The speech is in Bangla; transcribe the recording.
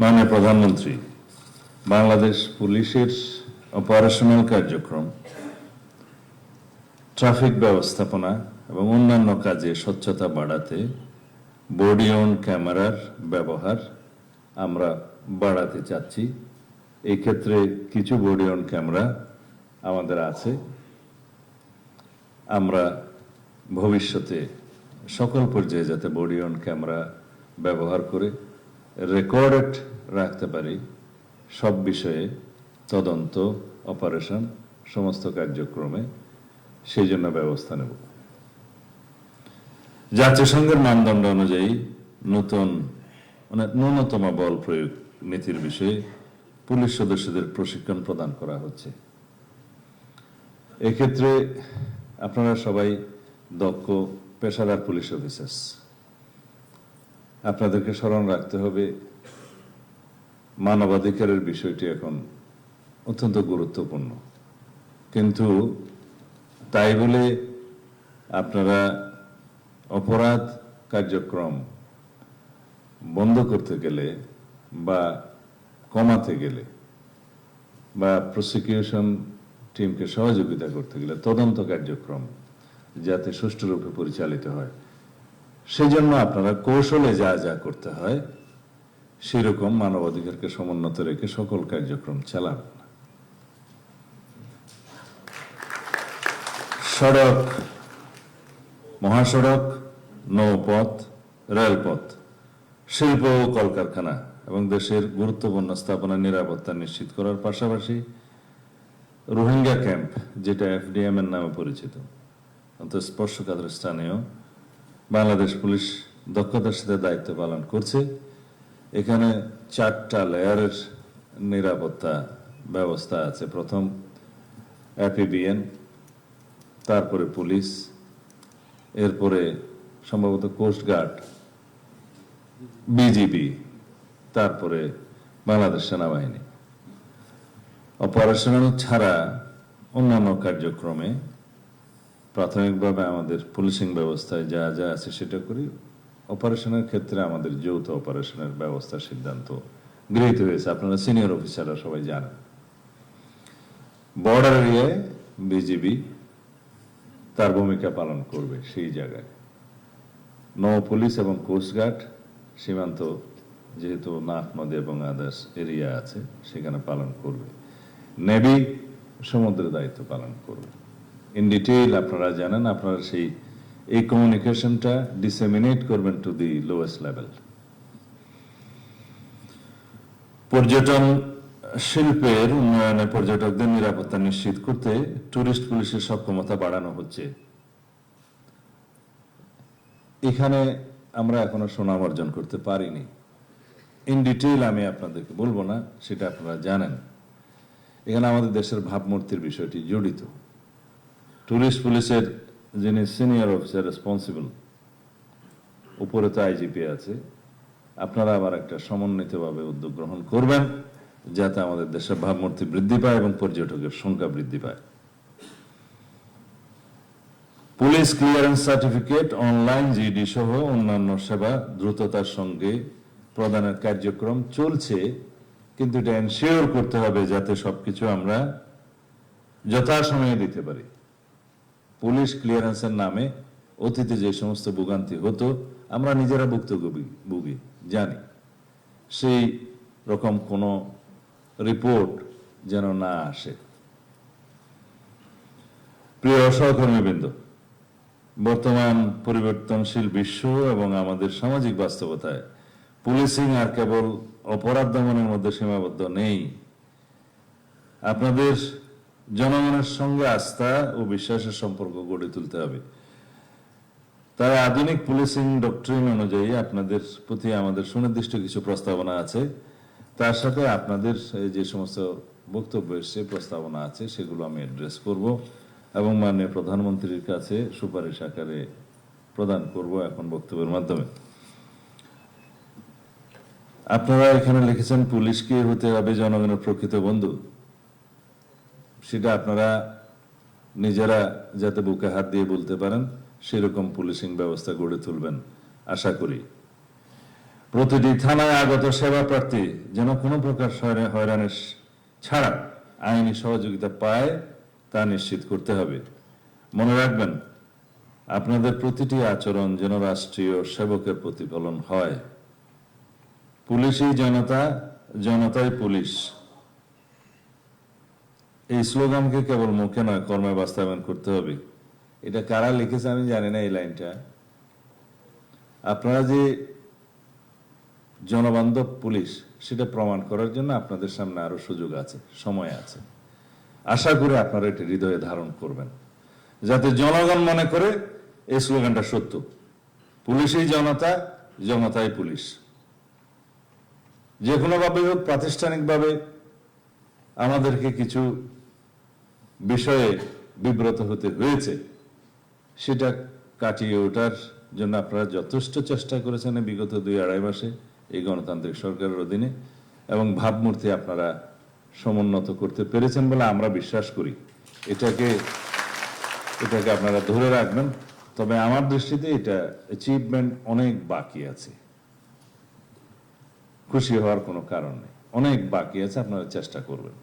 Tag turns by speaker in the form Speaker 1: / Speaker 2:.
Speaker 1: মাননীয় প্রধানমন্ত্রী, বাংলাদেশ পুলিশের অপারেশনাল কার্যক্রম, ট্রাফিক ব্যবস্থাপনা এবং অন্যান্য কাজে স্বচ্ছতা বাড়াতে বডি অন ক্যামেরার ব্যবহার আমরা বাড়াতে চাচ্ছি। এই ক্ষেত্রে কিছু বডি অন ক্যামেরা আমাদের আছে। আমরা ভবিষ্যতে সকল পর্যায়ে যাতে বডি অন ক্যামেরা ব্যবহার করে রেকর্ডেড রাখতে পারি সব বিষয়ে, তদন্ত, অপারেশন, সমস্ত কার্যক্রমে সেই জন্য ব্যবস্থা নেব। জাতিসংঘের মানদণ্ড অনুযায়ী ন্যূনতম বল প্রয়োগ নীতির বিষয়ে পুলিশ সদস্যদের প্রশিক্ষণ প্রদান করা হচ্ছে। এক্ষেত্রে আপনারা সবাই দক্ষ পেশাদার পুলিশ অফিসার্স। আপনাদেরকে স্মরণ রাখতে হবে মানবাধিকারের বিষয়টি এখন অত্যন্ত গুরুত্বপূর্ণ, কিন্তু তাই বলে আপনারা অপরাধ কার্যক্রম বন্ধ করতে গেলে বা কমাতে গেলে বা প্রসিকিউশন টিমকে সহযোগিতা করতে গেলে তদন্ত কার্যক্রম যাতে সুষ্ঠুরূপে পরিচালিত হয়, সেজন্য আপনারা কৌশলে যা যা করতে হয় সেরকম মানবাধিকারকে সমুন্নত রেখে সকল কার্যক্রম চালাবেন। সড়ক, মহাসড়ক, নৌপথ, রেলপথ, শিল্প ও কলকারখানা এবং দেশের গুরুত্বপূর্ণ স্থাপনা নিরাপত্তা নিশ্চিত করার পাশাপাশি রোহিঙ্গা ক্যাম্প, যেটা FDM এর নামে পরিচিত, অন্তত স্পর্শকাতর স্থানেও বাংলাদেশ পুলিশ দক্ষতার সাথে দায়িত্ব পালন করছে। এখানে 4টা লেয়ারের নিরাপত্তা ব্যবস্থা আছে। প্রথম APBN, তারপরে পুলিশ, এরপরে সম্ভবত কোস্টগার্ড, BGB, তারপরে বাংলাদেশ সেনাবাহিনী। অপারেশনাল ছাড়া অন্যান্য কার্যক্রমে প্রাথমিকভাবে আমাদের পুলিশিং ব্যবস্থায় যা যা আছে সেটা করি। অপারেশনের ক্ষেত্রে আমাদের যৌথ অপারেশনের ব্যবস্থার সিদ্ধান্ত গৃহীত হয়েছে, আপনারা সিনিয়র অফিসাররা সবাই জানেন। বর্ডার এরিয়ায় BGB তার ভূমিকা পালন করবে সেই জায়গায়। নৌ পুলিশ এবং কোস্টগার্ড সীমান্ত, যেহেতু নাফ নদী এবং আদার্স এরিয়া আছে, সেখানে পালন করবে। নেভি সমুদ্রের দায়িত্ব পালন করবে। ইন ডিটেইল আপনারা জানেন, আপনারা এই কমিউনিকেশনটা ডিসেমিনেট করবেন টু দি লোয়েস্ট লেভেল। পর্যটন শিল্পের উন্নয়নে পর্যটকদের নিরাপত্তা নিশ্চিত করতে টুরিস্ট পুলিশের সক্ষমতা বাড়ানো হচ্ছে। এখানে আমরা এখনো সুনাম অর্জন করতে পারিনি। ইন ডিটেইল আমি আপনাদেরকে বলবো না, সেটা আপনারা জানেন। এখানে আমাদের দেশের ভাবমূর্তির বিষয়টি জড়িত। টুরিস্ট পুলিশের যিনি সিনিয়র অফিসার রেসপন্সিবল, উপরে তো IGP আছে, আপনারা আবার একটা সমন্বিতভাবে উদ্যোগ গ্রহণ করবেন যাতে আমাদের দেশের ভাবমূর্তি বৃদ্ধি পায় এবং পর্যটকের সংখ্যা বৃদ্ধি পায়। Police clearance certificate, online GD সহ অন্যান্য সেবা দ্রুততার সঙ্গে প্রদানের কার্যক্রম চলছে, কিন্তু এটা এনশিওর করতে হবে যাতে সবকিছু আমরা যথাসময়ে দিতে পারি। পুলিশ ক্লিয়ারেন্সের নামে অতীতে যে সমস্ত ভোগান্তি হতো, আমরা নিজেরা ভুক্তভোগী জানি, সেই রকম কোনো রিপোর্ট যেন না আসে। প্রিয় সহকর্মীবৃন্দ, বর্তমান পরিবর্তনশীল বিশ্ব এবং আমাদের সামাজিক বাস্তবতায় পুলিশিং আর কেবল অপরাধ দমনের মধ্যে সীমাবদ্ধ নেই। আপনাদের জনগণের সঙ্গে আস্থা ও বিশ্বাসের সম্পর্ক গড়ে তুলতে হবে। তাই আধুনিক পুলিশিং ডক্ট্রিন অনুযায়ী আপনাদের প্রতি আমাদের সুনির্দিষ্ট কিছু প্রস্তাবনা আছে। তার সাথে আপনাদের যে সমস্ত বক্তব্য এসছে, প্রস্তাবনা আছে, সেগুলো আমি অ্যাড্রেস করব এবং মাননীয় প্রধানমন্ত্রীর কাছে সুপারিশ আকারে প্রদান করব এখন বক্তব্যের মাধ্যমে। আপনারা এখানে লিখেছেন পুলিশকে হতে হবে জনগণের প্রকৃত বন্ধু। সেটা আপনারা নিজেরা যাতে বুকে হাত দিয়ে বলতে পারেন সেরকম পুলিশিং ব্যবস্থা গড়ে তুলবেন আশা করি। প্রতিটি থানায় আগত সেবা প্রার্থী যেন কোনো প্রকার হয়রানির ছাড়া আইনি সহযোগিতা পায় তা নিশ্চিত করতে হবে। মনে রাখবেন, আপনাদের প্রতিটি আচরণ যেন রাষ্ট্রীয় সেবকের প্রতিফলন হয়। পুলিশই জনতা, জনতাই পুলিশ, এই স্লোগানকে কেবল মুখে নয় কর্মে বাস্তবায়ন করতে হবে। এটা কারা লিখেছে আমি জানি না এই লাইনটা। আপনারা যে জনবান্ধব পুলিশ সেটা প্রমাণ করার জন্য আপনাদের সামনে আরো সুযোগ আছে, সময় আছে। আশা করি আপনারা এটি হৃদয়ে ধারণ করবেন, যাতে জনগণ মনে করে এই স্লোগানটা সত্য। পুলিশই জনতা, জনতাই পুলিশ। যে কোনোভাবে হোক প্রাতিষ্ঠানিকভাবে আমাদেরকে কিছু বিষয়ে বিব্রত হতে হয়েছে, সেটা কাটিয়ে ওঠার জন্য আপনারা যথেষ্ট চেষ্টা করেছেন বিগত 2-2.5 মাসে এই গণতান্ত্রিক সরকারের অধীনে, এবং ভাবমূর্তি আপনারা সমুন্নত করতে পেরেছেন বলে আমরা বিশ্বাস করি। এটাকে আপনারা ধরে রাখবেন। তবে আমার দৃষ্টিতে এটা অ্যাচিভমেন্ট অনেক বাকি আছে, খুশি হওয়ার কোনো কারণ নেই, অনেক বাকি আছে, আপনারা চেষ্টা করবেন।